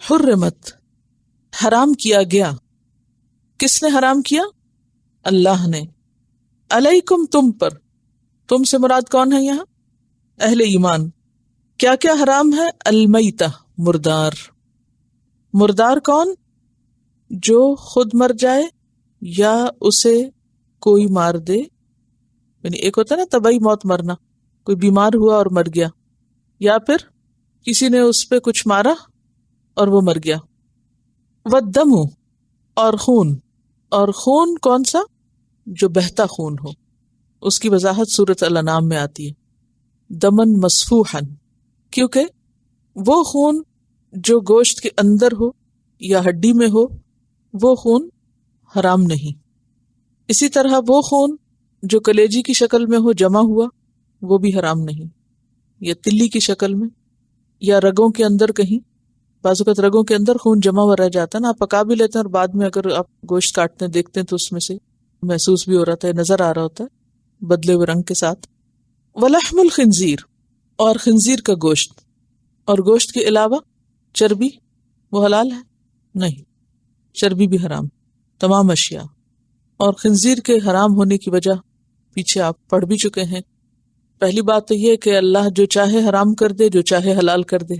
حرمت حرام کیا گیا. کس نے حرام کیا؟ اللہ نے. علیکم تم پر. تم سے مراد کون ہے یہاں؟ اہل ایمان. کیا کیا حرام ہے؟ المیتہ مردار. مردار کون؟ جو خود مر جائے یا اسے کوئی مار دے. یعنی ایک ہوتا ہے نا طبعی موت مرنا، کوئی بیمار ہوا اور مر گیا، یا پھر کسی نے اس پہ کچھ مارا اور وہ مر گیا. والدم اور خون. اور خون کون سا؟ جو بہتا خون ہو. اس کی وضاحت سورۃ الانعام میں آتی ہے. دمن مسفوحا، کیونکہ وہ خون جو گوشت کے اندر ہو یا ہڈی میں ہو وہ خون حرام نہیں. اسی طرح وہ خون جو کلیجی کی شکل میں ہو جمع ہوا وہ بھی حرام نہیں، یا تلی کی شکل میں یا رگوں کے اندر کہیں. بعض اوقات رگوں کے اندر خون جمع ہوا رہ جاتا ہے نا، آپ پکا بھی لیتے ہیں اور بعد میں اگر آپ گوشت کاٹتے ہیں دیکھتے ہیں تو اس میں سے محسوس بھی ہو رہا ہے، نظر آ رہا ہوتا ہے بدلے ہوئے رنگ کے ساتھ. ولحم الخنزیر اور خنزیر کا گوشت. اور گوشت کے علاوہ چربی وہ حلال ہے؟ نہیں، چربی بھی حرام. تمام اشیاء. اور خنزیر کے حرام ہونے کی وجہ پیچھے آپ پڑھ بھی چکے ہیں. پہلی بات تو یہ کہ اللہ جو چاہے حرام کر دے، جو چاہے حلال کر دے.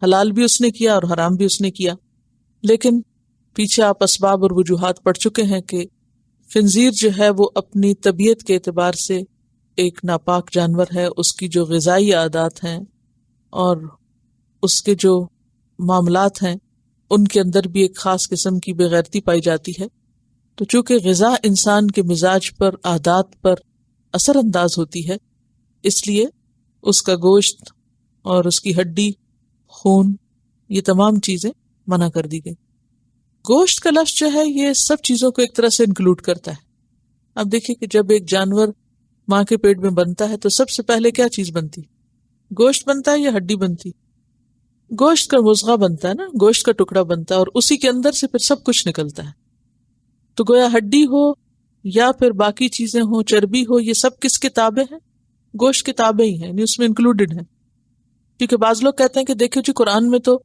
حلال بھی اس نے کیا اور حرام بھی اس نے کیا. لیکن پیچھے آپ اسباب اور وجوہات پڑھ چکے ہیں کہ خنزیر جو ہے وہ اپنی طبیعت کے اعتبار سے ایک ناپاک جانور ہے. اس کی جو غذائی عادات ہیں اور اس کے جو معاملات ہیں ان کے اندر بھی ایک خاص قسم کی بے غیرتی پائی جاتی ہے. تو چونکہ غذا انسان کے مزاج پر، عادات پر اثر انداز ہوتی ہے، اس لیے اس کا گوشت اور اس کی ہڈی، خون، یہ تمام چیزیں منع کر دی گئی. گوشت کا لفظ جو ہے یہ سب چیزوں کو ایک طرح سے انکلوڈ کرتا ہے. اب دیکھیں کہ جب ایک جانور ماں کے پیٹ میں بنتا ہے تو سب سے پہلے کیا چیز بنتی؟ گوشت بنتا ہے یا ہڈی بنتی؟ گوشت کا مضغہ بنتا ہے نا، گوشت کا ٹکڑا بنتا ہے اور اسی کے اندر سے پھر سب کچھ نکلتا ہے. تو گویا ہڈی ہو یا پھر باقی چیزیں ہوں، چربی ہو، یہ سب کس کے تابع ہیں؟ گوشت کے تابع ہی ہیں، یعنی اس میں انکلوڈڈ ہیں. کیونکہ بعض لوگ کہتے ہیں کہ دیکھو جی قرآن میں تو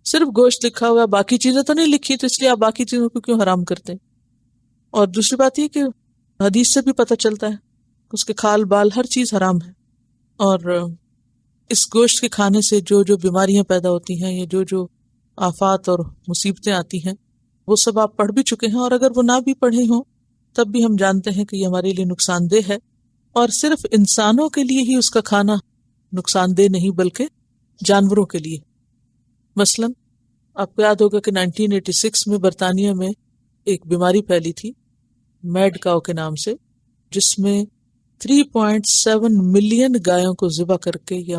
صرف گوشت لکھا ہوا ہے، باقی چیزیں تو نہیں لکھی، تو اس لیے آپ باقی چیزوں کو کیوں حرام کرتے ہیں؟ اور دوسری بات یہ کہ حدیث سے بھی پتہ چلتا ہے اس کے کھال بال ہر چیز حرام ہے. اور اس گوشت کے کھانے سے جو جو بیماریاں پیدا ہوتی ہیں یا جو جو آفات اور مصیبتیں آتی ہیں وہ سب آپ پڑھ بھی چکے ہیں. اور اگر وہ نہ بھی پڑھے ہوں تب بھی ہم جانتے ہیں کہ یہ ہمارے لیے نقصان دہ ہے. اور صرف انسانوں کے لیے ہی اس کا کھانا نقصان دہ نہیں بلکہ جانوروں کے لیے. مثلا آپ کو یاد ہوگا کہ 1986 میں برطانیہ میں ایک بیماری پھیلی تھی میڈ کاؤ کے نام سے، جس میں 3.7 ملین گایوں کو ذبح کر کے یا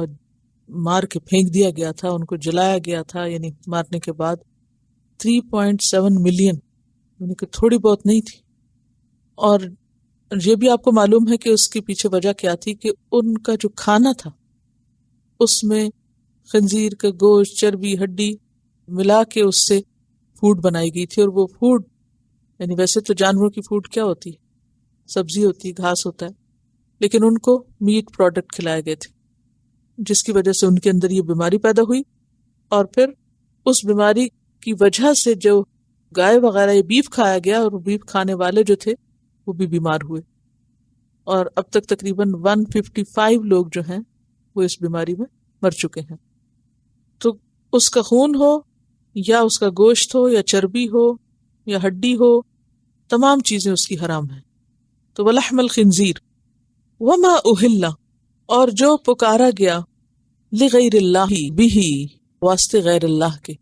مار کے پھینک دیا گیا تھا، ان کو جلایا گیا تھا. یعنی مارنے کے بعد 3.7 ملین، یعنی کہ تھوڑی بہت نہیں تھی. اور یہ بھی آپ کو معلوم ہے کہ اس کے پیچھے وجہ کیا تھی کہ ان کا جو کھانا تھا اس میں خنزیر کا گوشت، چربی، ہڈی ملا کے اس سے فوڈ بنائی گئی تھی. اور وہ فوڈ یعنی ویسے تو جانوروں کی فوڈ کیا ہوتی ہے؟ سبزی ہوتی ہے، گھاس ہوتا ہے، لیکن ان کو میٹ پروڈکٹ کھلائے گئے تھے جس کی وجہ سے ان کے اندر یہ بیماری پیدا ہوئی. اور پھر اس بیماری کی وجہ سے جو گائے وغیرہ یہ بیف کھایا گیا اور بیف کھانے والے جو تھے وہ بھی بیمار ہوئے. اور اب تک تقریباً 155 لوگ جو ہیں وہ اس بیماری میں مر چکے ہیں. تو اس کا خون ہو یا اس کا گوشت ہو یا چربی ہو یا ہڈی ہو، تمام چیزیں اس کی حرام ہیں. تو ولحم الخنزیر وما اہل، اور جو پکارا گیا لغیر اللہ بھی، واسطے غیر اللہ کے.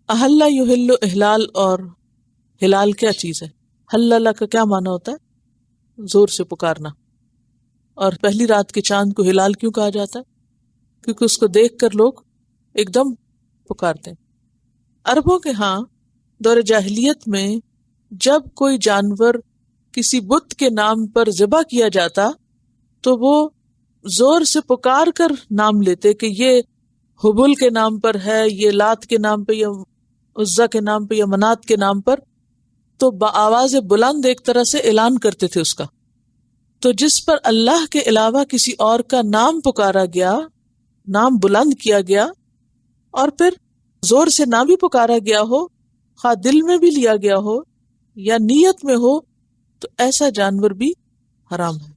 احل یحل احلال، اور ہلال کیا چیز ہے؟ حلل کا کیا معنی ہوتا ہے؟ زور سے پکارنا. اور پہلی رات کے چاند کو ہلال کیوں کہا جاتا ہے؟ کیونکہ اس کو دیکھ کر لوگ ایک دم پکارتے ہیں. عربوں کے ہاں دور جاہلیت میں جب کوئی جانور کسی بت کے نام پر ذبح کیا جاتا تو وہ زور سے پکار کر نام لیتے کہ یہ حبل کے نام پر ہے، یہ لات کے نام پہ، یا عزا کے نام پہ، یا منات کے نام پر. تو بآواز بلند ایک طرح سے اعلان کرتے تھے اس کا. تو جس پر اللہ کے علاوہ کسی اور کا نام پکارا گیا، نام بلند کیا گیا اور پھر زور سے نہ بھی پکارا گیا ہو، خواہ دل میں بھی لیا گیا ہو یا نیت میں ہو، تو ایسا جانور بھی حرام ہے.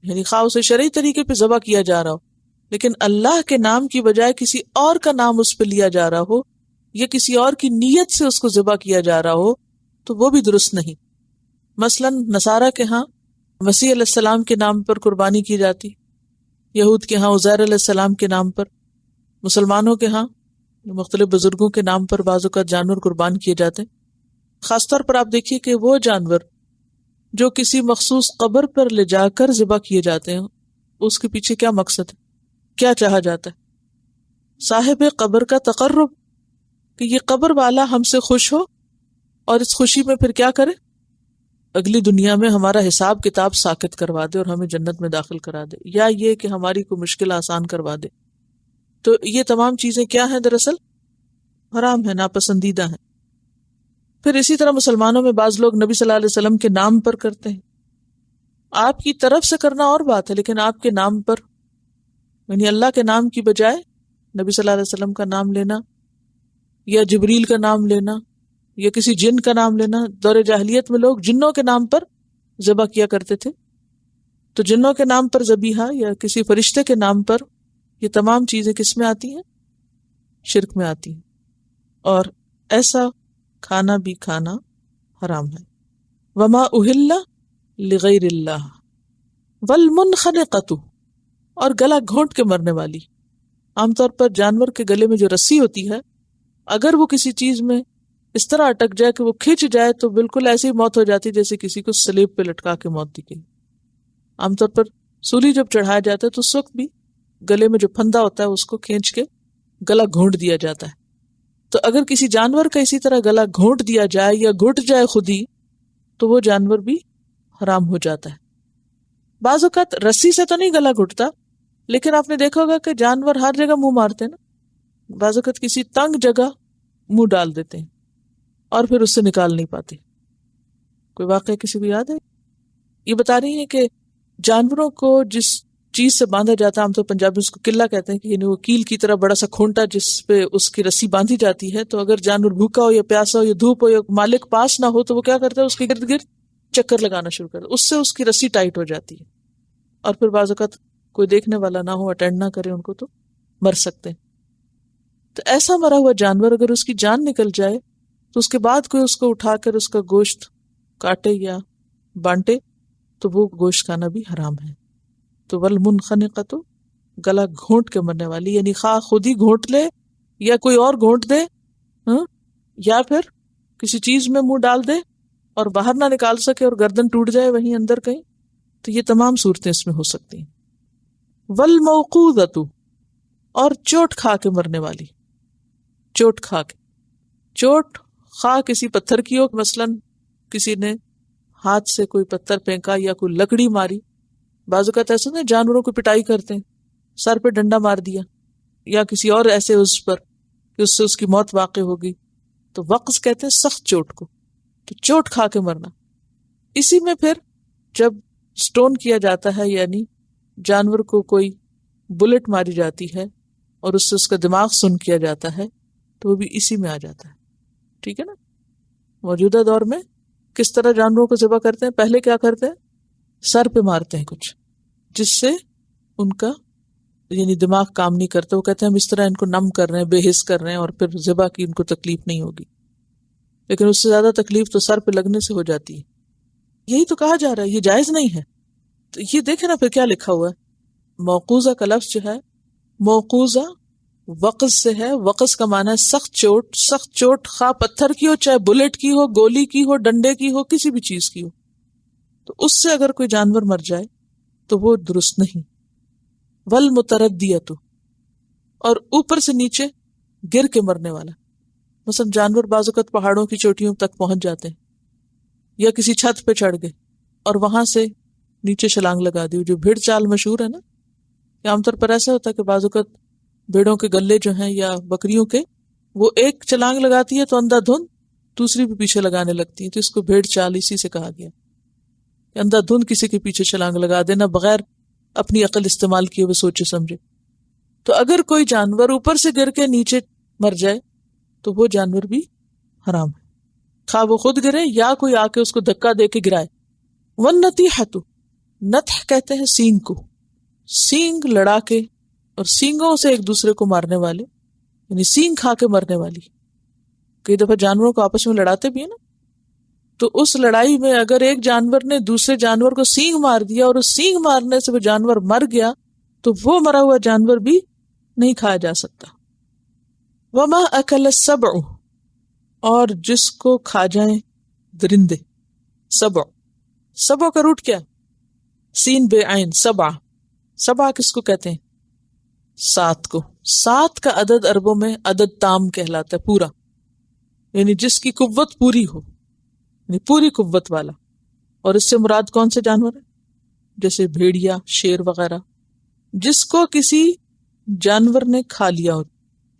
یعنی خواہ اسے شرعی طریقے پہ ذبح کیا جا رہا ہو لیکن اللہ کے نام کی بجائے کسی اور کا نام اس پہ لیا جا رہا ہو یا کسی اور کی نیت سے اس کو ذبح کیا جا رہا ہو تو وہ بھی درست نہیں. مثلا نصارہ کے ہاں مسیح علیہ السلام کے نام پر قربانی کی جاتی، یہود کے ہاں عزیر علیہ السلام کے نام پر، مسلمانوں کے ہاں مختلف بزرگوں کے نام پر بعض اوقات جانور قربان کیے جاتے ہیں. خاص طور پر آپ دیکھیے کہ وہ جانور جو کسی مخصوص قبر پر لے جا کر ذبح کیے جاتے ہیں، اس کے پیچھے کیا مقصد ہے، کیا چاہا جاتا ہے؟ صاحب قبر کا تقرب، کہ یہ قبر والا ہم سے خوش ہو اور اس خوشی میں پھر کیا کرے، اگلی دنیا میں ہمارا حساب کتاب ساکت کروا دے اور ہمیں جنت میں داخل کرا دے، یا یہ کہ ہماری کوئی مشکل آسان کروا دے. تو یہ تمام چیزیں کیا ہیں؟ دراصل حرام ہیں، ناپسندیدہ ہیں. پھر اسی طرح مسلمانوں میں بعض لوگ نبی صلی اللہ علیہ وسلم کے نام پر کرتے ہیں. آپ کی طرف سے کرنا اور بات ہے، لیکن آپ کے نام پر، یعنی اللہ کے نام کی بجائے نبی صلی اللہ علیہ وسلم کا نام لینا یا جبریل کا نام لینا یا کسی جن کا نام لینا. دور جاہلیت میں لوگ جنوں کے نام پر ذبح کیا کرتے تھے. تو جنوں کے نام پر ذبیحہ یا کسی فرشتے کے نام پر، یہ تمام چیزیں کس میں آتی ہیں؟ شرک میں آتی ہیں، اور ایسا کھانا بھی کھانا حرام ہے. وما اہل لغیر اللہ والمنخنقۃ، اور گلا گھونٹ کے مرنے والی. عام طور پر جانور کے گلے میں جو رسی ہوتی ہے، اگر وہ کسی چیز میں اس طرح اٹک جائے کہ وہ کھنچ جائے تو بالکل ایسی موت ہو جاتی جیسے کسی کو سلیب پہ لٹکا کے موت دی گئی. عام طور پر سولی جب چڑھایا جاتا ہے تو اس وقت بھی گلے میں جو پھندا ہوتا ہے اس کو کھینچ کے گلا گھونٹ دیا جاتا ہے. تو اگر کسی جانور کا اسی طرح گلا گھونٹ دیا جائے یا گھٹ جائے خود ہی، تو وہ جانور بھی حرام ہو جاتا ہے. بعض اوقات رسی سے تو نہیں گلا گھٹتا، لیکن آپ نے دیکھا ہوگا کہ جانور ہر جگہ منہ مارتے ہیں نا. بعض اوقات کسی تنگ جگہ منہ ڈال دیتے ہیں اور پھر اس سے نکال نہیں پاتے. کوئی واقعہ کسی کو یاد ہے؟ یہ بتا رہی ہیں کہ جانوروں کو جس چیز سے باندھا جاتا ہے، ہم تو پنجابی اس کو قلعہ کہتے ہیں، کہ یعنی وہ کیل کی طرح بڑا سا کھونٹا جس پہ اس کی رسی باندھی جاتی ہے. تو اگر جانور بھوکا ہو یا پیاسا ہو یا دھوپ ہو یا مالک پاس نہ ہو تو وہ کیا کرتا ہے، اس کے گرد گرد چکر لگانا شروع کرتا ہے. اس سے اس کی رسی ٹائٹ ہو جاتی ہے، اور پھر بعض اوقات کوئی دیکھنے والا نہ ہو، اٹینڈ نہ کرے ان کو، تو مر سکتے ہیں. تو ایسا مرا ہوا جانور اگر اس کی جان نکل جائے تو اس کے بعد کوئی اس کو اٹھا کر اس کا گوشت کاٹے یا بانٹے تو وہ گوشت کھانا بھی حرام ہے. تو والمنخنقۃ، گلا گھونٹ کے مرنے والی، یعنی خواہ خود ہی گھونٹ لے یا کوئی اور گھونٹ دے، یا پھر کسی چیز میں منہ ڈال دے اور باہر نہ نکال سکے اور گردن ٹوٹ جائے وہیں اندر کہیں، تو یہ تمام صورتیں اس میں ہو سکتی ہیں. والموقوذۃ، اور چوٹ کھا کے مرنے والی. چوٹ کھا کے، چوٹ خواہ کسی پتھر کی ہو، مثلا کسی نے ہاتھ سے کوئی پتھر پھینکا یا کوئی لکڑی ماری. بعض اوقات ایسا نا جانوروں کو پٹائی کرتے ہیں، سر پہ ڈنڈا مار دیا یا کسی اور ایسے اس پر کہ اس سے اس کی موت واقع ہوگی، تو وقظ کہتے ہیں سخت چوٹ کو. تو چوٹ کھا کے مرنا. اسی میں پھر جب سٹون کیا جاتا ہے، یعنی جانور کو کوئی بلٹ ماری جاتی ہے اور اس سے اس کا دماغ سن کیا جاتا ہے، تو وہ بھی اسی میں آ جاتا ہے. ٹھیک ہے نا. موجودہ دور میں کس طرح جانوروں کو ذبح کرتے ہیں؟ پہلے کیا کرتے ہیں، سر پہ مارتے ہیں کچھ، جس سے ان کا یعنی دماغ کام نہیں کرتا. وہ کہتے ہیں ہم اس طرح ان کو نم کر رہے ہیں، بے حس کر رہے ہیں، اور پھر ذبح کی ان کو تکلیف نہیں ہوگی. لیکن اس سے زیادہ تکلیف تو سر پہ لگنے سے ہو جاتی ہے. یہی تو کہا جا رہا ہے یہ جائز نہیں ہے. تو یہ دیکھیں نا پھر کیا لکھا ہوا ہے. موقوذہ کا لفظ جو ہے، موقوذہ وقظ سے ہے. وقظ کا معنی ہے سخت چوٹ. سخت چوٹ خواہ پتھر کی ہو، چاہے بلٹ کی ہو، گولی کی ہو، ڈنڈے کی ہو، کسی بھی چیز کی ہو. تو اس سے اگر کوئی جانور مر جائے تو وہ درست نہیں. والمتردیۃ، اور اوپر سے نیچے گر کے مرنے والا. مثلا جانور بعض اوقات پہاڑوں کی چوٹیوں تک پہنچ جاتے ہیں یا کسی چھت پہ چڑھ گئے اور وہاں سے نیچے چھلانگ لگا دی. جو بھیڑ چال مشہور ہے نا، کہ عام طور پر ایسا ہوتا ہے کہ بعض اوقات بھیڑوں کے گلے جو ہیں یا بکریوں کے، وہ ایک چھلانگ لگاتی ہے تو اندھا دھند دوسری بھی پیچھے لگانے لگتی ہے. تو اس کو بھیڑ چال اسی سے کہا گیا کہ اندھا دھند کسی کے پیچھے چھلانگ لگا دینا بغیر اپنی عقل استعمال کیے ہوئے سوچے سمجھے. تو اگر کوئی جانور اوپر سے گر کے نیچے مر جائے تو وہ جانور بھی حرام ہے، خواہ وہ خود گرے یا کوئی آ کے اس کو دھکا دے کے گرائے۔ والنطیحۃ، نطح کہتے ہیں سینگ کو، سینگ لڑا کے اور سینگوں سے ایک دوسرے کو مارنے والے، یعنی سینگ کھا کے مرنے والی۔ کئی دفعہ جانوروں کو آپس میں لڑاتے بھی ہیں نا، تو اس لڑائی میں اگر ایک جانور نے دوسرے جانور کو سینگ مار دیا اور اس سینگ مارنے سے وہ جانور مر گیا تو وہ مرا ہوا جانور بھی نہیں کھایا جا سکتا۔ وما اکل السبع، اور جس کو کھا جائیں درندے، سبع، سبع کا روٹ کیا؟ سین بے عین، سبع، سبع کس کو کہتے ہیں؟ 7 کو۔ 7 کا عدد عربوں میں عدد تام کہلاتا ہے، پورا، یعنی جس کی قوت پوری ہو، یعنی پوری قوت والا۔ اور اس سے مراد کون سے جانور ہیں؟ جیسے بھیڑیا، شیر وغیرہ، جس کو کسی جانور نے کھا لیا ہو،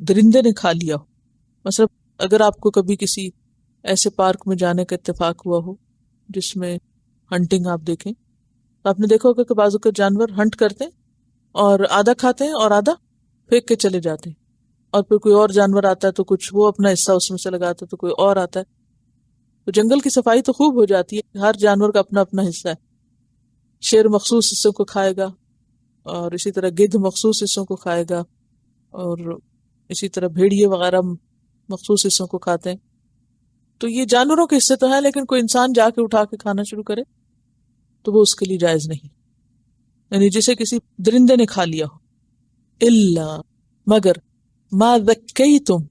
درندے نے کھا لیا ہو۔ مثلا اگر آپ کو کبھی کسی ایسے پارک میں جانے کا اتفاق ہوا ہو جس میں ہنٹنگ آپ دیکھیں، تو آپ نے دیکھا ہوگا کہ بعض اوقات جانور ہنٹ کرتے ہیں اور آدھا کھاتے ہیں اور آدھا پھینک کے چلے جاتے ہیں، اور پھر کوئی اور جانور آتا ہے تو کچھ وہ اپنا حصہ اس میں سے لگاتا ہے، تو کوئی اور آتا ہے۔ تو جنگل کی صفائی تو خوب ہو جاتی ہے، ہر جانور کا اپنا اپنا حصہ ہے۔ شیر مخصوص حصوں کو کھائے گا، اور اسی طرح گدھ مخصوص حصوں کو کھائے گا، اور اسی طرح بھیڑیے وغیرہ مخصوص حصوں کو کھاتے ہیں۔ تو یہ جانوروں کے حصے تو ہیں، لیکن کوئی انسان جا کے اٹھا کے کھانا شروع کرے تو وہ اس کے لیے جائز نہیں، یعنی جسے کسی درندے نے کھا لیا ہو۔ الا، مگر، ما ذکیتم،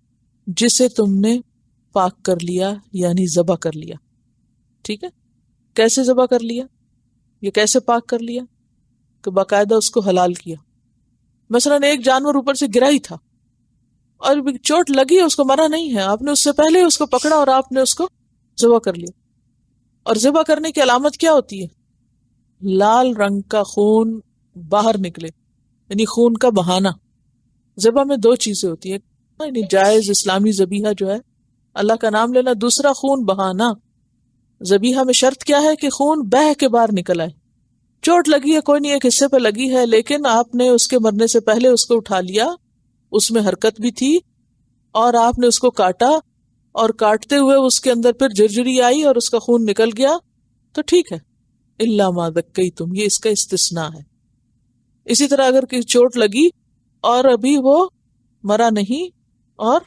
جسے تم نے پاک کر لیا یعنی ذبح کر لیا۔ ٹھیک ہے، کیسے ذبح کر لیا، یہ کیسے پاک کر لیا؟ کہ باقاعدہ اس کو حلال کیا۔ مثلا ایک جانور اوپر سے گرا ہی تھا اور چوٹ لگی ہے، اس کو مرا نہیں ہے، آپ نے اس سے پہلے اس کو پکڑا اور آپ نے اس کو ذبح کر لیا۔ اور ذبح کرنے کی علامت کیا ہوتی ہے؟ لال رنگ کا خون باہر نکلے، یعنی خون کا بہانا۔ ذبح میں 2 چیزیں ہوتی ہیں، یعنی جائز اسلامی ذبیحہ جو ہے اللہ کا نام لینا، دوسرا خون بہانا۔ ذبیحہ میں شرط کیا ہے کہ خون بہہ کے باہر نکل آئے۔ چوٹ لگی ہے، کوئی نہیں، ایک حصے پہ لگی ہے، لیکن آپ نے اس کے مرنے سے پہلے اس کو اٹھا لیا، اس میں حرکت بھی تھی، اور آپ نے اس کو کاٹا، اور کاٹتے ہوئے اس کے اندر پھر جرجری آئی اور اس کا خون نکل گیا، تو ٹھیک ہے۔ الا ما ذکیتم، یہ اس کا استثناء ہے۔ اسی طرح اگر کسی چوٹ لگی اور ابھی وہ مرا نہیں اور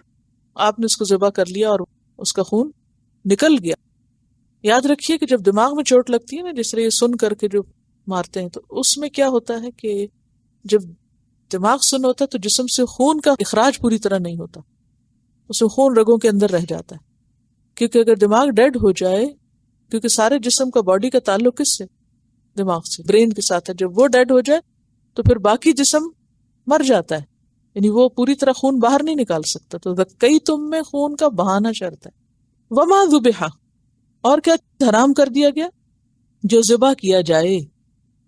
آپ نے اس کو ذبح کر لیا اور اس کا خون نکل گیا، یاد رکھیے کہ جب دماغ میں چوٹ لگتی ہے نا، جس طرح یہ سن کر کے جو مارتے ہیں، تو اس میں کیا ہوتا ہے کہ جب دماغ سن ہوتا ہے تو جسم سے خون کا اخراج پوری طرح نہیں ہوتا، اس میں خون رگوں کے اندر رہ جاتا ہے، کیونکہ اگر دماغ ڈیڈ ہو جائے، کیونکہ سارے جسم کا، باڈی کا تعلق کس سے؟ دماغ سے، برین کے ساتھ ہے۔ جب وہ ڈیڈ ہو جائے تو پھر باقی جسم مر جاتا ہے، یعنی وہ پوری طرح خون باہر نہیں نکال سکتا۔ تو کئی تم میں خون کا بہانا شرط ہے۔ وما ذبح، اور کیا حرام کر دیا گیا؟ جو ذبح کیا جائے،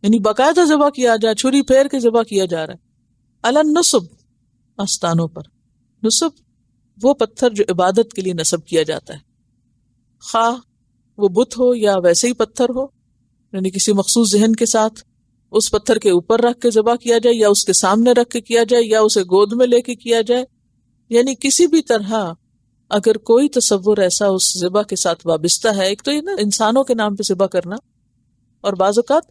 یعنی باقاعدہ ذبح کیا جائے، چھری پھیر کے ذبح کیا جا رہا ہے۔ علی النصب، آستانوں پر۔ نصب وہ پتھر جو عبادت کے لیے نصب کیا جاتا ہے، خواہ وہ بت ہو یا ویسے ہی پتھر ہو، یعنی کسی مخصوص ذہن کے ساتھ اس پتھر کے اوپر رکھ کے ذبح کیا جائے، یا اس کے سامنے رکھ کے کیا جائے، یا اسے گود میں لے کے کیا جائے، یعنی کسی بھی طرح اگر کوئی تصور ایسا اس ذبح کے ساتھ وابستہ ہے۔ ایک تو یہ نا انسانوں کے نام پہ ذبح کرنا، اور بعض اوقات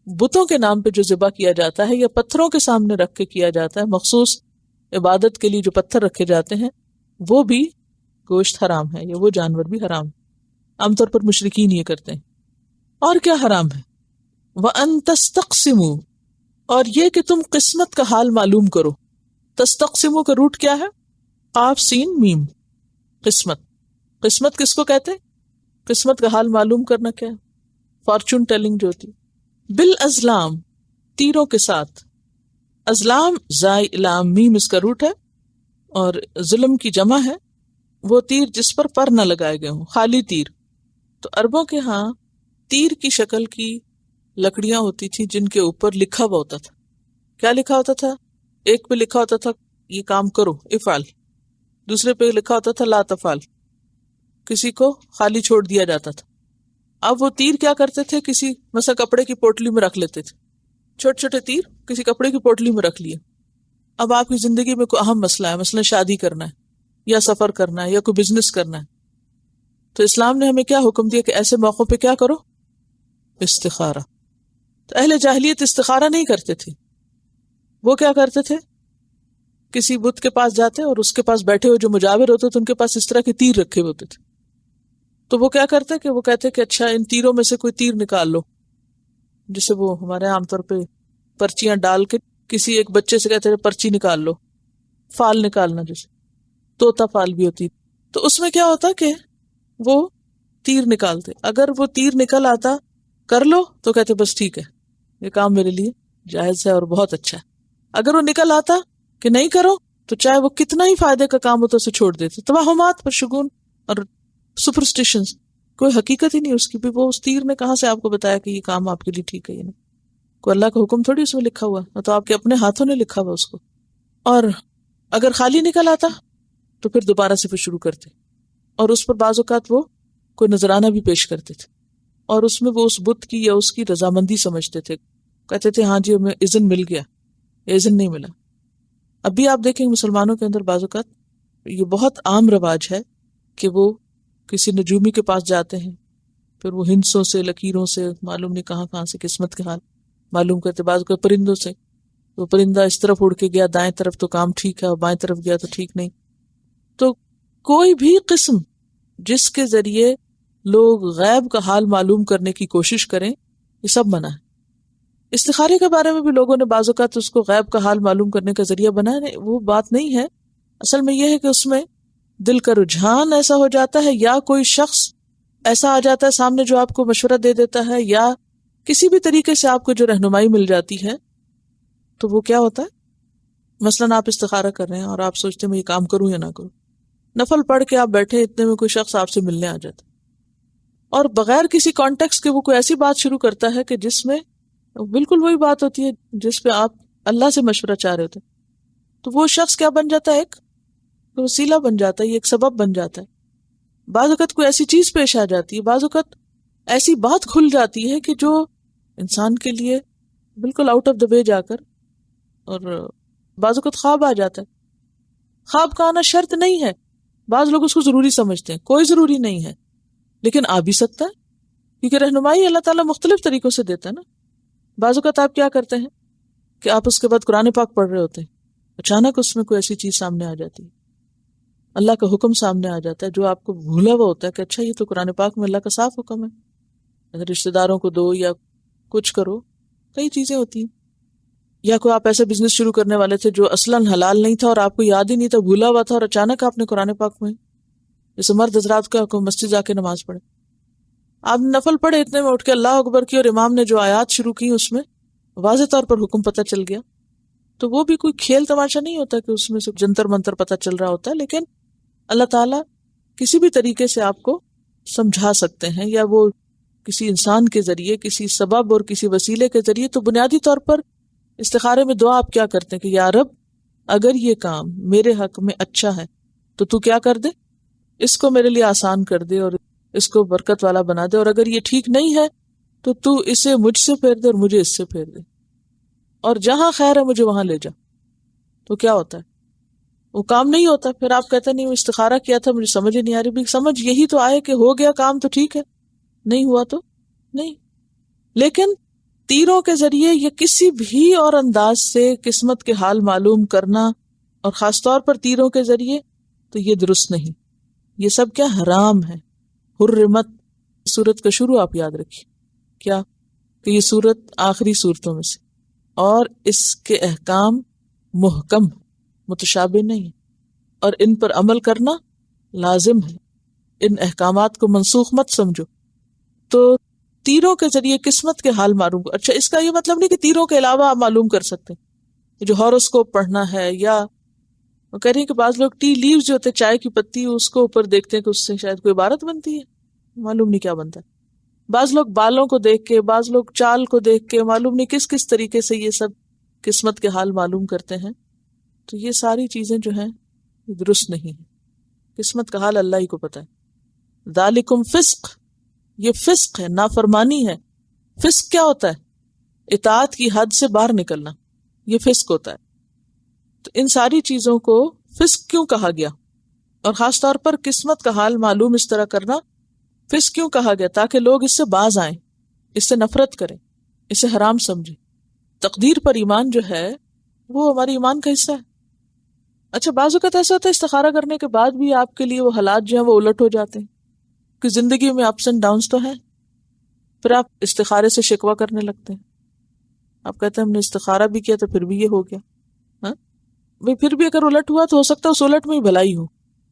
بتوں کے نام پہ جو ذبح کیا جاتا ہے یا پتھروں کے سامنے رکھ کے کیا جاتا ہے، مخصوص عبادت کے لیے جو پتھر رکھے جاتے ہیں، وہ بھی گوشت حرام ہے، یا وہ جانور بھی حرام ہے۔ عام طور پر مشرکین یہ کرتے ہیں۔ اور کیا حرام ہے؟ وَأَن تَسْتَقْسِمُوا، اور یہ کہ تم قسمت کا حال معلوم کرو۔ تستقسموا کا روٹ کیا ہے؟ قاف سین میم، قسمت۔ قسمت کس کو کہتے ہیں؟ قسمت کا حال معلوم کرنا کیا ہے؟ فارچون ٹیلنگ جو ہوتی۔ بالازلام، تیروں کے ساتھ۔ ازلام زائی لام میم اس کا روٹ ہے، اور ظلم کی جمع ہے وہ تیر جس پر نہ لگائے گئے ہوں، خالی تیر۔ تو عربوں کے ہاں تیر کی شکل کی لکڑیاں ہوتی تھی جن کے اوپر لکھا ہوا ہوتا تھا۔ کیا لکھا ہوتا تھا؟ ایک پہ لکھا ہوتا تھا یہ کام کرو افعل، دوسرے پہ لکھا ہوتا تھا لا تفعل، کسی کو خالی چھوڑ دیا جاتا تھا۔ اب وہ تیر کیا کرتے تھے، کسی مثلا کپڑے کی پوٹلی میں رکھ لیتے تھے، چھوٹے چھوٹے تیر کسی کپڑے کی پوٹلی میں رکھ لیے۔ اب آپ کی زندگی میں کوئی اہم مسئلہ ہے، مثلا شادی کرنا ہے یا سفر کرنا ہے یا کوئی بزنس کرنا ہے، تو اسلام نے ہمیں کیا حکم دیا کہ ایسے موقعوں پہ کیا کرو؟ استخارہ. تو اہل جاہلیت استخارہ نہیں کرتے تھے. وہ کیا کرتے تھے؟ کسی بت کے پاس جاتے اور اس کے پاس بیٹھے ہوئے جو مجاور ہوتے تھے ان کے پاس اس طرح کے تیر رکھے ہوتے تھے. تو وہ کیا کرتے کہ وہ کہتے کہ اچھا ان تیروں میں سے کوئی تیر نکال لو، جسے وہ ہمارے عام طور پہ پرچیاں ڈال کے کسی ایک بچے سے کہتے ہیں پرچی نکال لو، فال نکالنا، جیسے طوطا فال بھی ہوتی. تو اس میں کیا ہوتا کہ وہ تیر نکالتے، اگر وہ تیر نکل آتا کر لو تو کہتے بس ٹھیک ہے یہ کام میرے لیے جائز ہے اور بہت اچھا ہے. اگر وہ نکل آتا کہ نہیں کرو تو چاہے وہ کتنا ہی فائدے کا کام ہوتا اسے چھوڑ دیتے. توہمات پر شگون اور سپرسٹیشنز، کوئی حقیقت ہی نہیں اس کی بھی. وہ اس تیر نے کہاں سے آپ کو بتایا کہ یہ کام آپ کے لیے ٹھیک ہے یہ نہیں؟ کوئی اللہ کا حکم تھوڑی اس میں لکھا ہوا، تو آپ کے اپنے ہاتھوں نے لکھا ہوا اس کو. اور اگر خالی نکل آتا تو پھر دوبارہ سے پھر شروع کرتے، اور اس پر بعض اوقات وہ کوئی نذرانہ بھی پیش کرتے تھے، اور اس میں وہ اس بت کی یا اس کی رضامندی سمجھتے تھے، کہتے تھے ہاں جی ہمیں اذن مل گیا یا اذن نہیں ملا. اب بھی آپ دیکھیں مسلمانوں کے اندر بعض اوقات یہ بہت عام رواج ہے کہ وہ کسی نجومی کے پاس جاتے ہیں، پھر وہ ہندسوں سے لکیروں سے معلوم نہیں کہاں کہاں سے قسمت کے حال معلوم کرتے. بعض کوئی پرندوں سے، وہ پرندہ اس طرف اڑ کے گیا دائیں طرف تو کام ٹھیک ہے، اور بائیں طرف گیا تو ٹھیک نہیں. تو کوئی بھی قسم جس کے ذریعے لوگ غیب کا حال معلوم کرنے کی کوشش کریں یہ سب منع ہے. استخارے کے بارے میں بھی لوگوں نے بعض اوقات اس کو غیب کا حال معلوم کرنے کا ذریعہ بنایا، وہ بات نہیں ہے. اصل میں یہ ہے کہ اس میں دل کا رجحان ایسا ہو جاتا ہے، یا کوئی شخص ایسا آ جاتا ہے سامنے جو آپ کو مشورہ دے دیتا ہے، یا کسی بھی طریقے سے آپ کو جو رہنمائی مل جاتی ہے. تو وہ کیا ہوتا ہے، مثلاً آپ استخارہ کر رہے ہیں اور آپ سوچتے ہیں میں یہ کام کروں یا نہ کروں، نفل پڑھ کے آپ بیٹھے، اتنے میں کوئی شخص آپ سے ملنے آ جاتا اور بغیر کسی کانٹیکسٹ کے وہ کوئی ایسی بات شروع کرتا ہے کہ جس میں بالکل وہی بات ہوتی ہے جس پہ آپ اللہ سے مشورہ چاہ رہے ہوتے. تو وہ شخص کیا بن جاتا ہے، ایک وسیلہ بن جاتا ہے، یہ ایک سبب بن جاتا ہے. بعض اوقات کوئی ایسی چیز پیش آ جاتی ہے، بعض اوقات ایسی بات کھل جاتی ہے کہ جو انسان کے لیے بالکل آؤٹ آف دا وے جا کر، اور بعض اوقات خواب آ جاتا ہے. خواب کا آنا شرط نہیں ہے، بعض لوگ اس کو ضروری سمجھتے ہیں، کوئی ضروری نہیں ہے، لیکن آ بھی سکتا ہے کیونکہ رہنمائی اللہ تعالیٰ مختلف طریقوں سے دیتا ہے نا. بعض اوقات آپ کیا کرتے ہیں کہ آپ اس کے بعد قرآن پاک پڑھ رہے ہوتے ہیں، اچانک اس میں کوئی ایسی چیز سامنے آ جاتی ہے، اللہ کا حکم سامنے آ جاتا ہے جو آپ کو بھولا ہوا ہوتا ہے کہ اچھا یہ تو قرآن پاک میں اللہ کا صاف حکم ہے، اگر رشتہ داروں کو دو یا کچھ کرو، کئی چیزیں ہوتی ہیں. یا کوئی آپ ایسا بزنس شروع کرنے والے تھے جو اصلاً حلال نہیں تھا اور آپ کو یاد ہی نہیں تھا، بھولا ہوا تھا، اور اچانک آپ نے قرآن پاک میں جیسے مرد حضرات کا حکم مسجد جا کے نماز پڑھے، آپ نے نفل پڑھے، اتنے میں اٹھ کے اللہ اکبر کی اور امام نے جو آیات شروع کی اس میں واضح طور پر حکم پتہ چل گیا. تو وہ بھی کوئی کھیل تماشا نہیں ہوتا کہ اس میں سے جنتر منتر پتہ چل رہا ہوتا ہے، لیکن اللہ تعالیٰ کسی بھی طریقے سے آپ کو سمجھا سکتے ہیں، یا وہ کسی انسان کے ذریعے، کسی سبب اور کسی وسیلے کے ذریعے. تو بنیادی طور پر استخارے میں دعا آپ کیا کرتے ہیں کہ یا رب اگر یہ کام میرے حق میں اچھا ہے تو کیا کر دے، اس کو میرے لیے آسان کر دے اور اس کو برکت والا بنا دے، اور اگر یہ ٹھیک نہیں ہے تو اسے مجھ سے پھیر دے اور مجھے اس سے پھیر دے، اور جہاں خیر ہے مجھے وہاں لے جا. تو کیا ہوتا ہے، وہ کام نہیں ہوتا. پھر آپ کہتے نہیں وہ استخارہ کیا تھا مجھے سمجھ ہی نہیں آ رہی. بھی سمجھ یہی تو آئے کہ ہو گیا کام تو ٹھیک ہے، نہیں ہوا تو نہیں. لیکن تیروں کے ذریعے یا کسی بھی اور انداز سے قسمت کے حال معلوم کرنا، اور خاص طور پر تیروں کے ذریعے، تو یہ درست نہیں. یہ سب کیا حرام ہے. حرمت سورت کا شروع آپ یاد رکھیے کیا کہ یہ سورت آخری سورتوں میں سے، اور اس کے احکام محکم متشابہ نہیں ہے، اور ان پر عمل کرنا لازم ہے. ان احکامات کو منسوخ مت سمجھو. تو تیروں کے ذریعے قسمت کے حال معلوم. اچھا اس کا یہ مطلب نہیں کہ تیروں کے علاوہ آپ معلوم کر سکتے ہیں، جو ہاروسکوپ پڑھنا ہے، یا وہ کہہ رہی ہیں کہ بعض لوگ ٹی لیوز جو ہوتے چائے کی پتی اس کو اوپر دیکھتے ہیں کہ اس سے شاید کوئی عبارت بنتی ہے، معلوم نہیں کیا بنتا ہے. بعض لوگ بالوں کو دیکھ کے، بعض لوگ چال کو دیکھ کے، معلوم نہیں کس کس طریقے سے یہ سب قسمت کے حال معلوم کرتے ہیں. تو یہ ساری چیزیں جو ہیں درست نہیں ہیں. قسمت کا حال اللہ ہی کو پتہ ہے. ذالکم فسق، یہ فسق ہے، نافرمانی ہے. فسق کیا ہوتا ہے؟ اطاعت کی حد سے باہر نکلنا، یہ فسق ہوتا ہے. تو ان ساری چیزوں کو فسق کیوں کہا گیا؟ اور خاص طور پر قسمت کا حال معلوم اس طرح کرنا فسق کیوں کہا گیا؟ تاکہ لوگ اس سے باز آئیں، اس سے نفرت کریں، اسے حرام سمجھیں۔ تقدیر پر ایمان جو ہے وہ ہمارے ایمان کا حصہ ہے۔ اچھا، بعض اوقات ایسا ہوتا ہے استخارہ کرنے کے بعد بھی آپ کے لیے وہ حالات جو ہیں وہ الٹ ہو جاتے ہیں، کہ زندگی میں اپس اینڈ ڈاؤنس تو ہیں، پھر آپ استخارے سے شکوہ کرنے لگتے ہیں۔ آپ کہتے ہیں ہم نے استخارہ بھی کیا تو پھر بھی یہ ہو گیا۔ ہاں بھئی، پھر بھی اگر الٹ ہوا تو ہو سکتا ہے اس الٹ میں ہی بھلائی ہو،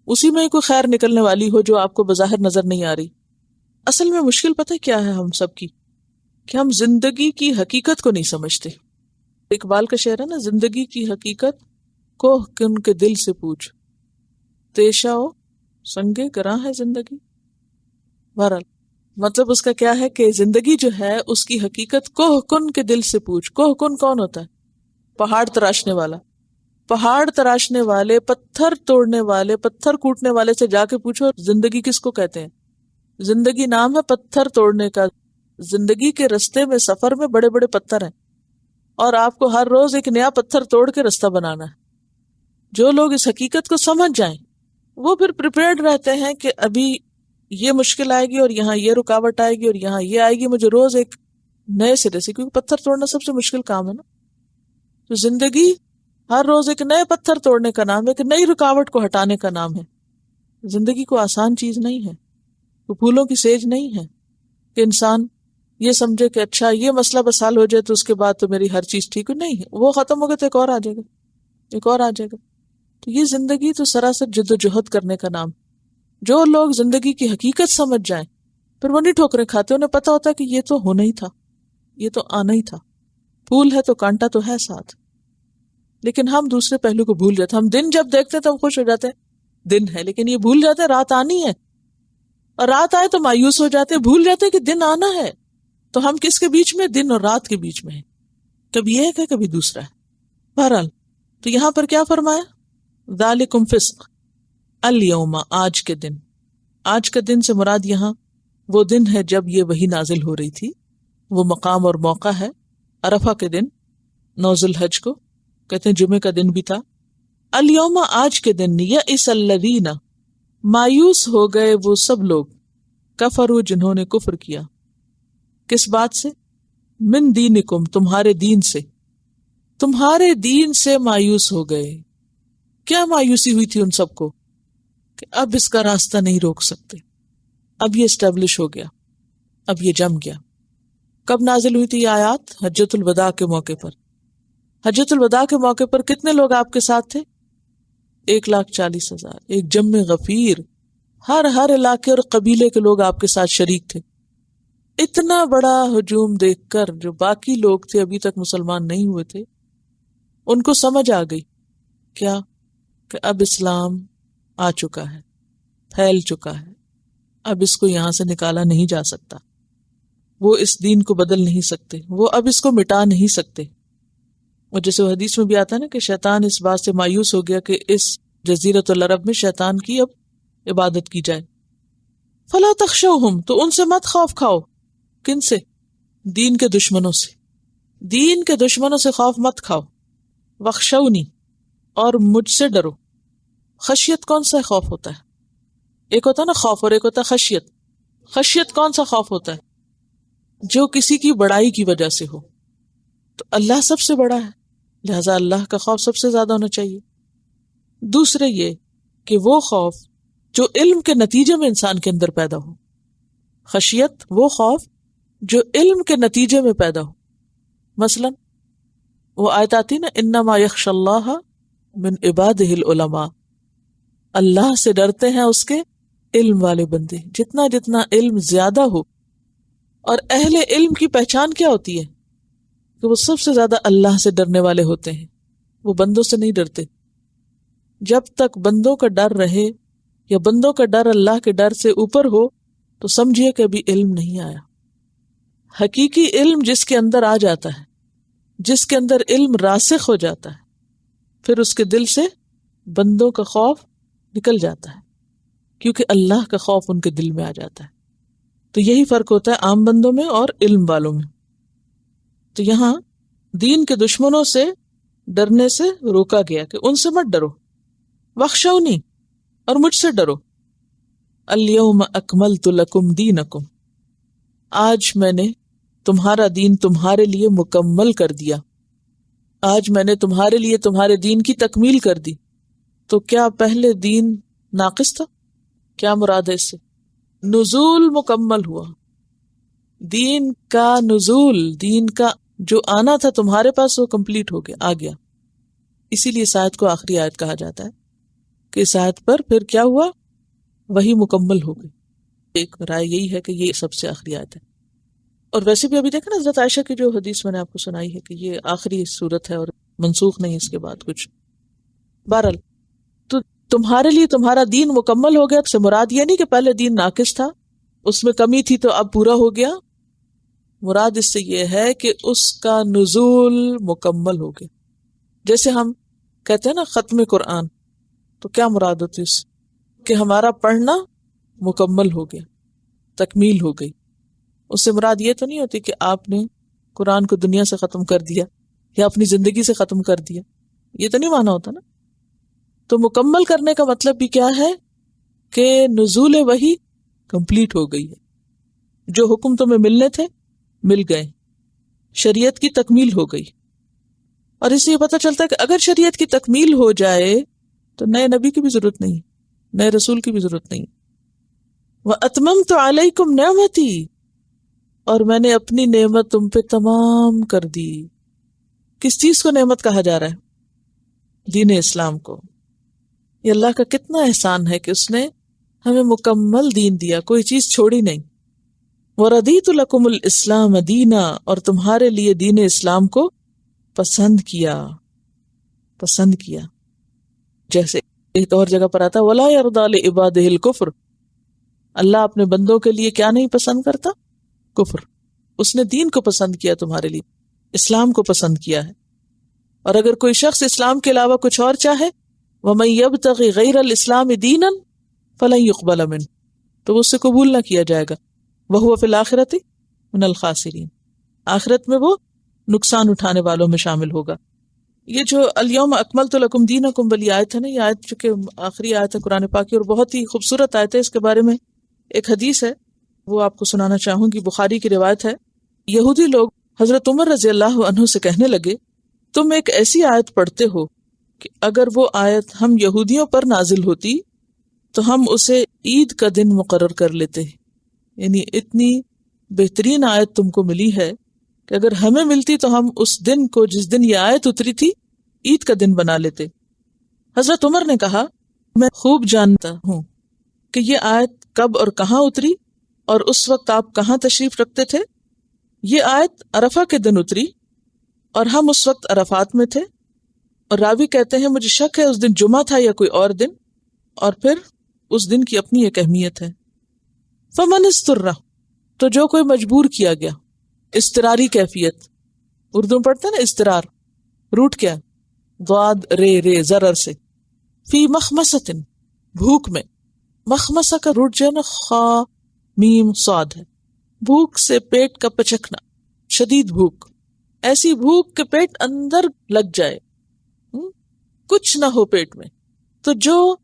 اسی میں ہی کوئی خیر نکلنے والی ہو جو آپ کو بظاہر نظر نہیں آ رہی۔ اصل میں مشکل پتہ ہے کیا ہے ہم سب کی، کہ ہم زندگی کی حقیقت کو نہیں سمجھتے۔ اقبال کا شعر ہے نا، زندگی کی حقیقت کوہ کن کے دل سے پوچھ، تیشا او سنگے گراں ہے زندگی۔ بہرحال مطلب اس کا کیا ہے کہ زندگی جو ہے اس کی حقیقت کوہ کن کے دل سے پوچھ۔ کوہ کن کون ہوتا ہے؟ پہاڑ تراشنے والا۔ پہاڑ تراشنے والے، پتھر توڑنے والے، پتھر کوٹنے والے سے جا کے پوچھو زندگی کس کو کہتے ہیں۔ زندگی نام ہے پتھر توڑنے کا۔ زندگی کے رستے میں، سفر میں بڑے بڑے پتھر ہیں، اور آپ کو ہر روز ایک نیا پتھر توڑ کے رستہ بنانا ہے۔ جو لوگ اس حقیقت کو سمجھ جائیں وہ پھر پریپیئرڈ رہتے ہیں کہ ابھی یہ مشکل آئے گی اور یہاں یہ رکاوٹ آئے گی اور یہاں یہ آئے گی، مجھے روز ایک نئے سرے سے، کیونکہ پتھر توڑنا سب سے مشکل کام ہے نا۔ تو زندگی ہر روز ایک نئے پتھر توڑنے کا نام ہے، ایک نئی رکاوٹ کو ہٹانے کا نام ہے۔ زندگی کو آسان چیز نہیں ہے، وہ پھولوں کی سیج نہیں ہے کہ انسان یہ سمجھے کہ اچھا یہ مسئلہ بس حل ہو جائے تو اس کے بعد تو میری ہر چیز ٹھیک ہو۔ نہیں، وہ ختم ہو گیا تو ایک اور آ جائے گا، ایک اور آ جائے گا۔ تو یہ زندگی تو سراسر جد و جہد کرنے کا نام۔ جو لوگ زندگی کی حقیقت سمجھ جائیں پھر وہ نہیں ٹھوکریں کھاتے، انہیں پتا ہوتا ہے کہ یہ تو ہونا ہی تھا، یہ تو آنا ہی تھا، پھول ہے تو کانٹا تو ہے ساتھ۔ لیکن ہم دوسرے پہلو کو بھول جاتے ہیں۔ ہم دن جب دیکھتے ہیں تو ہم خوش ہو جاتے ہیں دن ہے، لیکن یہ بھول جاتے ہیں رات آنی ہے، اور رات آئے تو مایوس ہو جاتے ہیں، بھول جاتے ہیں کہ دن آنا ہے۔ تو ہم کس کے بیچ میں؟ دن اور رات کے بیچ میں ہیں، کبھی ایک ہے کبھی دوسرا ہے۔ بہرحال تو یہاں پر کیا فرمایا؟ ذالکم فسق الیوم، آج کے دن۔ آج کا دن سے مراد یہاں وہ دن ہے جب یہ وحی نازل ہو رہی تھی، وہ مقام اور موقع ہے عرفہ کے دن، 9 ذی الحج کو، کہتے ہیں جمعے کا دن بھی تھا۔ الیوم، آج کے دن، یئس الذین، مایوس ہو گئے وہ سب لوگ، کفروا، جنہوں نے کفر کیا۔ کس بات سے؟ من دینکم، تمہارے دین سے، تمہارے دین سے مایوس ہو گئے۔ کیا مایوسی ہوئی تھی ان سب کو؟ کہ اب اس کا راستہ نہیں روک سکتے، اب یہ اسٹیبلش ہو گیا، اب یہ جم گیا۔ کب نازل ہوئی تھی یہ آیات؟ حجۃ الوداع کے موقع پر۔ حجۃ الوداع کے موقع پر کتنے لوگ آپ کے ساتھ تھے؟ 1,40,000، ایک جم غفیر، ہر علاقے اور قبیلے کے لوگ آپ کے ساتھ شریک تھے۔ اتنا بڑا ہجوم دیکھ کر جو باقی لوگ تھے ابھی تک مسلمان نہیں ہوئے تھے، ان کو سمجھ آ گئی کیا؟ کہ اب اسلام آ چکا ہے، پھیل چکا ہے، اب اس کو یہاں سے نکالا نہیں جا سکتا، وہ اس دین کو بدل نہیں سکتے، وہ اب اس کو مٹا نہیں سکتے۔ اور جیسے وہ حدیث میں بھی آتا ہے نا کہ شیطان اس بات سے مایوس ہو گیا کہ اس جزیرۃ العرب میں شیطان کی اب عبادت کی جائے۔ فلا تخشوہم، تو ان سے مت خوف کھاؤ۔ کن سے؟ دین کے دشمنوں سے۔ دین کے دشمنوں سے خوف مت کھاؤ۔ وخشونی، اور مجھ سے ڈرو۔ خشیت کون سا خوف ہوتا ہے؟ ایک ہوتا ہے نا خوف، اور ایک ہوتا ہے خشیت۔ خشیت کون سا خوف ہوتا ہے؟ جو کسی کی بڑائی کی وجہ سے ہو۔ تو اللہ سب سے بڑا ہے، لہذا اللہ کا خوف سب سے زیادہ ہونا چاہیے۔ دوسرے یہ کہ وہ خوف جو علم کے نتیجے میں انسان کے اندر پیدا ہو۔ خشیت وہ خوف جو علم کے نتیجے میں پیدا ہو۔ مثلا وہ آیت آتی نا، انما یخشی اللہ من عبادہ العلماء، اللہ سے ڈرتے ہیں اس کے علم والے بندے۔ جتنا جتنا علم زیادہ ہو، اور اہل علم کی پہچان کیا ہوتی ہے؟ کہ وہ سب سے زیادہ اللہ سے ڈرنے والے ہوتے ہیں، وہ بندوں سے نہیں ڈرتے۔ جب تک بندوں کا ڈر رہے یا بندوں کا ڈر اللہ کے ڈر سے اوپر ہو تو سمجھیے کہ ابھی علم نہیں آیا۔ حقیقی علم جس کے اندر آ جاتا ہے، جس کے اندر علم راسخ ہو جاتا ہے، پھر اس کے دل سے بندوں کا خوف نکل جاتا ہے، کیونکہ اللہ کا خوف ان کے دل میں آ جاتا ہے۔ تو یہی فرق ہوتا ہے عام بندوں میں اور علم والوں میں۔ تو یہاں دین کے دشمنوں سے ڈرنے سے روکا گیا کہ ان سے مت ڈرو۔ وخشونی، اور مجھ سے ڈرو. الیوم اکملت لکم دینکم، آج میں نے تمہارا دین تمہارے لیے مکمل کر دیا. آج میں نے تمہارے لیے تمہارے دین کی تکمیل کر دی. تو کیا پہلے دین ناقص تھا؟ کیا مراد ہے اس سے؟ نزول مکمل ہوا، دین کا نزول، دین کا جو آنا تھا تمہارے پاس وہ کمپلیٹ ہو گیا، آ گیا. اسی لیے اس آیت کو آخری آیت کہا جاتا ہے کہ اس آیت پر پھر کیا ہوا؟ وہی مکمل ہو گئی. ایک رائے یہی ہے کہ یہ سب سے آخری آیت ہے. اور ویسے بھی ابھی دیکھیں نا حضرت عائشہ کی جو حدیث میں نے آپ کو سنائی ہے کہ یہ آخری صورت ہے اور منسوخ نہیں اس کے بعد کچھ. بہرحال تو تمہارے لیے تمہارا دین مکمل ہو گیا سے مراد یہ نہیں کہ پہلے دین ناقص تھا، اس میں کمی تھی تو اب پورا ہو گیا. مراد اس سے یہ ہے کہ اس کا نزول مکمل ہو گیا. جیسے ہم کہتے ہیں نا ختم قرآن، تو کیا مراد ہوتی ہے اس کہ ہمارا پڑھنا مکمل ہو گیا، تکمیل ہو گئی. اس سے مراد یہ تو نہیں ہوتی کہ آپ نے قرآن کو دنیا سے ختم کر دیا یا اپنی زندگی سے ختم کر دیا، یہ تو نہیں مانا ہوتا نا. تو مکمل کرنے کا مطلب بھی کیا ہے کہ نزول وحی کمپلیٹ ہو گئی ہے. جو حکم تمہیں ملنے تھے مل گئے، شریعت کی تکمیل ہو گئی. اور اس سے یہ پتہ چلتا ہے کہ اگر شریعت کی تکمیل ہو جائے تو نئے نبی کی بھی ضرورت نہیں، نئے رسول کی بھی ضرورت نہیں. وَأَتْمَمْتُ عَلَيْكُمْ نِعْمَتِي، اور میں نے اپنی نعمت تم پہ تمام کر دی. کس چیز کو نعمت کہا جا رہا ہے؟ دین اسلام کو. یہ اللہ کا کتنا احسان ہے کہ اس نے ہمیں مکمل دین دیا، کوئی چیز چھوڑی نہیں. وَرَضِيتُ لَكُمُ الْإِسْلَامَ دِينًا، اور تمہارے لیے دین اسلام کو پسند کیا. جیسے ایک اور جگہ پر آتا وَلَا يَرْضَىٰ لِعِبَادِهِ الْكُفْرَ، اللہ اپنے بندوں کے لیے کیا نہیں پسند کرتا؟ کفر. اس نے دین کو پسند کیا، تمہارے لیے اسلام کو پسند کیا ہے. اور اگر کوئی شخص اسلام کے علاوہ کچھ اور چاہے، وَمَن يَبْتَغِ غَيْرَ الْإِسْلَامِ دِينًا فَلَن يُقْبَلَ مِنْهُ، تو وہ اس سے قبول نہ کیا جائے گا. وَهُوَ فِي الْآخِرَةِ مِنَ الْخَاسِرِينَ، آخرت میں وہ نقصان اٹھانے والوں میں شامل ہوگا. یہ جو الیوم اکملت لکم دینکم والی آیت ہے نا، یہ آیت چونکہ آخری آیت ہے قرآن پاک کی اور بہت ہی خوبصورت آیت ہے. اس کے بارے میں ایک حدیث ہے، وہ آپ کو سنانا چاہوں گی. بخاری کی روایت ہے، یہودی لوگ حضرت عمر رضی اللہ عنہ سے کہنے لگے تم ایک ایسی آیت پڑھتے ہو کہ اگر وہ آیت ہم یہودیوں پر نازل ہوتی تو ہم اسے عید کا دن مقرر کر لیتے. یعنی اتنی بہترین آیت تم کو ملی ہے کہ اگر ہمیں ملتی تو ہم اس دن کو جس دن یہ آیت اتری تھی عید کا دن بنا لیتے. حضرت عمر نے کہا میں خوب جانتا ہوں کہ یہ آیت کب اور کہاں اتری اور اس وقت آپ کہاں تشریف رکھتے تھے. یہ آیت عرفہ کے دن اتری اور ہم اس وقت عرفات میں تھے. اور راوی کہتے ہیں مجھے شک ہے اس دن جمعہ تھا یا کوئی اور دن، اور پھر اس دن کی اپنی ایک اہمیت ہے. فمن استر، تو جو کوئی مجبور کیا گیا، استراری کیفیت، اردو میں پڑھتے ہیں نا استرار، روٹ کیا؟ ضاد رے ضرر سے. فی مخمصۃ، بھوک میں. مخمصہ کا روٹ جو ہے نا خا میم صاد ہے. بھوک سے پیٹ کا پچکنا، شدید بھوک، ایسی بھوک کہ پیٹ اندر لگ جائے، کچھ نہ ہو پیٹ میں. تو جو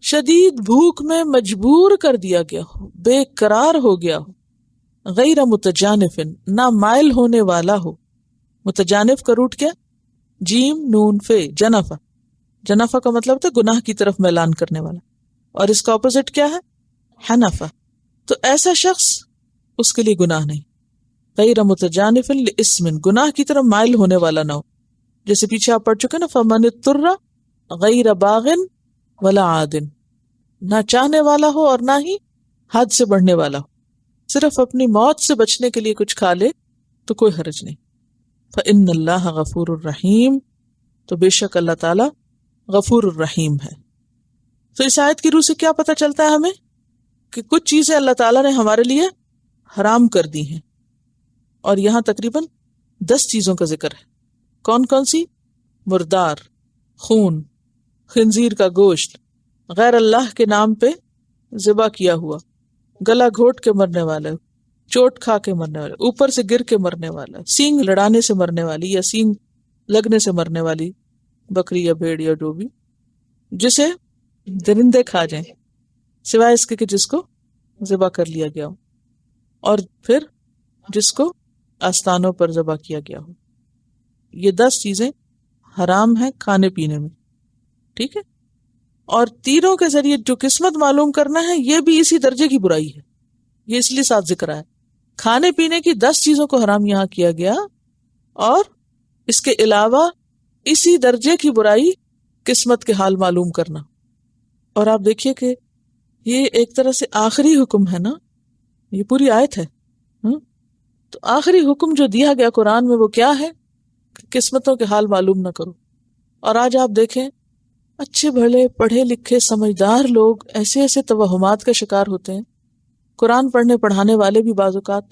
شدید بھوک میں مجبور کر دیا گیا ہو، بے قرار ہو گیا ہو، غیر متجانف، نہ مائل ہونے والا ہو. متجانف کا روٹ کیا؟ جیم نون فے، جنفا. جنفا کا مطلب تھا گناہ کی طرف میلان کرنے والا، اور اس کا اپوزٹ کیا ہے؟ حنفا. تو ایسا شخص، اس کے لیے گناہ نہیں. غیر متجانف لاسم، گناہ کی طرف مائل ہونے والا نہ ہو. جیسے پیچھے آپ پڑھ چکے نا فمن اضطر غیر باغ ولا عاد، نہ چاہنے والا ہو اور نہ ہی حد سے بڑھنے والا ہو، صرف اپنی موت سے بچنے کے لیے کچھ کھا لے تو کوئی حرج نہیں. فإن اللہ غفور الرحیم، تو بے شک اللہ تعالی غفور الرحیم ہے. تو اس آیت کی روح سے کیا پتہ چلتا ہے ہمیں؟ کہ کچھ چیزیں اللہ تعالیٰ نے ہمارے لیے حرام کر دی ہیں، اور یہاں تقریباً 10 چیزوں کا ذکر ہے. کون کون سی؟ مردار، خون، خنزیر کا گوشت، غیر اللہ کے نام پہ ذبح کیا ہوا، گلا گھوٹ کے مرنے والا، چوٹ کھا کے مرنے والا، اوپر سے گر کے مرنے والا، سینگ لڑانے سے مرنے والی یا سینگ لگنے سے مرنے والی بکری یا بھیڑ یا جو بھی، جسے درندے کھا جائیں، سوائے اس کے کہ جس کو ذبح کر لیا گیا ہو، اور پھر جس کو آستانوں پر ذبح کیا گیا ہو۔ یہ 10 چیزیں حرام ہیں کھانے پینے میں، ٹھیک ہے۔ اور تیروں کے ذریعے جو قسمت معلوم کرنا ہے یہ بھی اسی درجے کی برائی ہے، یہ اس لیے ساتھ ذکر ہے۔ کھانے پینے کی 10 چیزوں کو حرام یہاں کیا گیا، اور اس کے علاوہ اسی درجے کی برائی قسمت کے حال معلوم کرنا۔ اور آپ دیکھیے کہ یہ ایک طرح سے آخری حکم ہے نا، یہ پوری آیت ہے، تو آخری حکم جو دیا گیا قرآن میں وہ کیا ہے؟ قسمتوں کے حال معلوم نہ کرو۔ اور آج آپ دیکھیں اچھے بھلے پڑھے لکھے سمجھدار لوگ ایسے ایسے توہمات کا شکار ہوتے ہیں۔ قرآن پڑھنے پڑھانے والے بھی بعض اوقات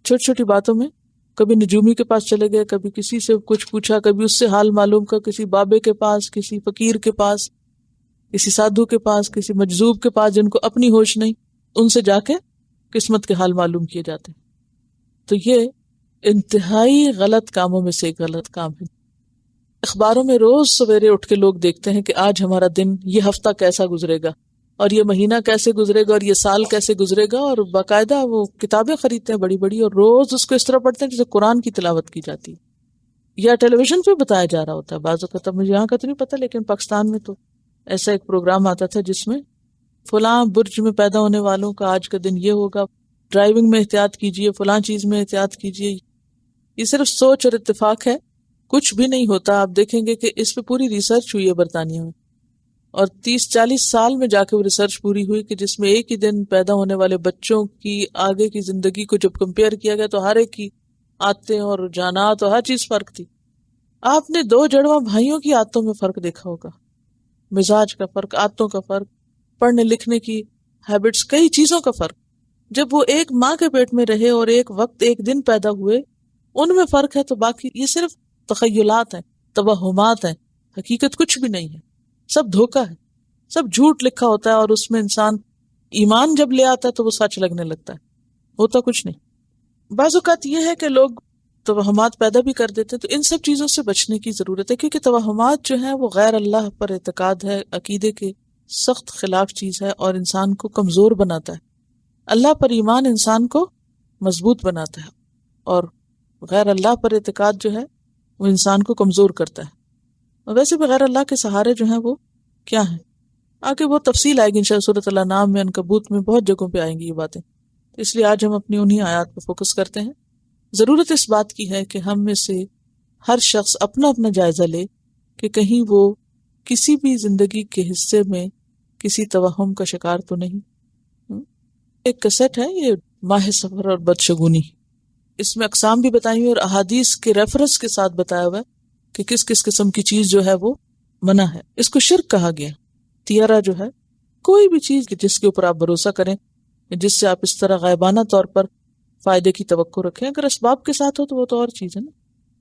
چھوٹی چھوٹی باتوں میں کبھی نجومی کے پاس چلے گئے، کبھی کسی سے کچھ پوچھا، کبھی اس سے حال معلوم کر، کسی بابے کے پاس، کسی فقیر کے پاس، کسی سادھو کے پاس، کسی مجذوب کے پاس جن کو اپنی ہوش نہیں، ان سے جا کے قسمت کے حال معلوم کیے جاتے ہیں۔ تو یہ انتہائی غلط کاموں میں سے ایک غلط کام ہے۔ اخباروں میں روز سویرے اٹھ کے لوگ دیکھتے ہیں کہ آج ہمارا دن، یہ ہفتہ کیسا گزرے گا، اور یہ مہینہ کیسے گزرے گا، اور یہ سال کیسے گزرے گا، اور باقاعدہ وہ کتابیں خریدتے ہیں بڑی بڑی، اور روز اس کو اس طرح پڑھتے ہیں جیسے قرآن کی تلاوت کی جاتی ہے، یا ٹیلی ویژن پہ بتایا جا رہا ہوتا ہے۔ بعض اوقات مجھے یہاں کا تو نہیں پتا، لیکن پاکستان میں تو ایسا ایک پروگرام آتا تھا جس میں فلاں برج میں پیدا ہونے والوں کا آج کا دن یہ ہوگا، ڈرائیونگ میں احتیاط کیجیے، فلاں چیز میں احتیاط کیجیے۔ یہ صرف سوچ اور اتفاق ہے، کچھ بھی نہیں ہوتا۔ آپ دیکھیں گے کہ اس پہ پوری ریسرچ ہوئی ہے برطانیہ میں، اور 30-40 سال میں جا کے وہ ریسرچ پوری ہوئی کہ جس میں ایک ہی دن پیدا ہونے والے بچوں کی آگے کی زندگی کو جب کمپیئر کیا گیا تو ہر ایک کی عادتیں اور رجحانات اور ہر چیز فرق تھی۔ آپ نے 2 جڑواں بھائیوں کی عادتوں میں فرق دیکھا ہوگا، مزاج کا فرق، عادتوں کا فرق، پڑھنے لکھنے کی ہیبٹس، کئی چیزوں کا فرق۔ جب وہ ایک ماں کے پیٹ میں رہے اور ایک وقت ایک دن پیدا ہوئے، ان میں فرق ہے، تو باقی یہ صرف تخیلات ہیں، توہمات ہیں، حقیقت کچھ بھی نہیں ہے، سب دھوکا ہے، سب جھوٹ لکھا ہوتا ہے، اور اس میں انسان ایمان جب لے آتا ہے تو وہ سچ لگنے لگتا ہے، ہوتا کچھ نہیں۔ بعض اوقات یہ ہے کہ لوگ توہمات پیدا بھی کر دیتے، تو ان سب چیزوں سے بچنے کی ضرورت ہے، کیونکہ توہمات جو ہیں وہ غیر اللہ پر اعتقاد ہے، عقیدے کے سخت خلاف چیز ہے، اور انسان کو کمزور بناتا ہے۔ اللہ پر ایمان انسان کو مضبوط بناتا ہے، اور غیر اللہ پر اعتقاد جو ہے وہ انسان کو کمزور کرتا ہے۔ اور ویسے بھی غیر اللہ کے سہارے جو ہیں وہ کیا ہیں، آگے وہ تفصیل آئے گی انشاءاللہ سورۃ الانعام میں، عنکبوت میں، بہت جگہوں پہ آئیں گی یہ باتیں، اس لیے آج ہم اپنی انہی آیات پہ فوکس کرتے ہیں۔ ضرورت اس بات کی ہے کہ ہم میں سے ہر شخص اپنا اپنا جائزہ لے کہ کہیں وہ کسی بھی زندگی کے حصے میں کسی توہم کا شکار تو نہیں۔ ایک کیسٹ ہے یہ ماہ سفر اور بدشگونی، اس میں اقسام بھی بتائی ہوئی اور احادیث کے ریفرنس کے ساتھ بتایا ہوا ہے کہ کس کس قسم کی چیز جو ہے وہ منع ہے۔ اس کو شرک کہا گیا۔ تیارہ جو ہے کوئی بھی چیز جس کے اوپر آپ بھروسہ کریں، جس سے آپ اس طرح غائبانہ طور پر فائدے کی توقع رکھیں، اگر اسباب کے ساتھ ہو تو وہ تو اور چیز ہے نا،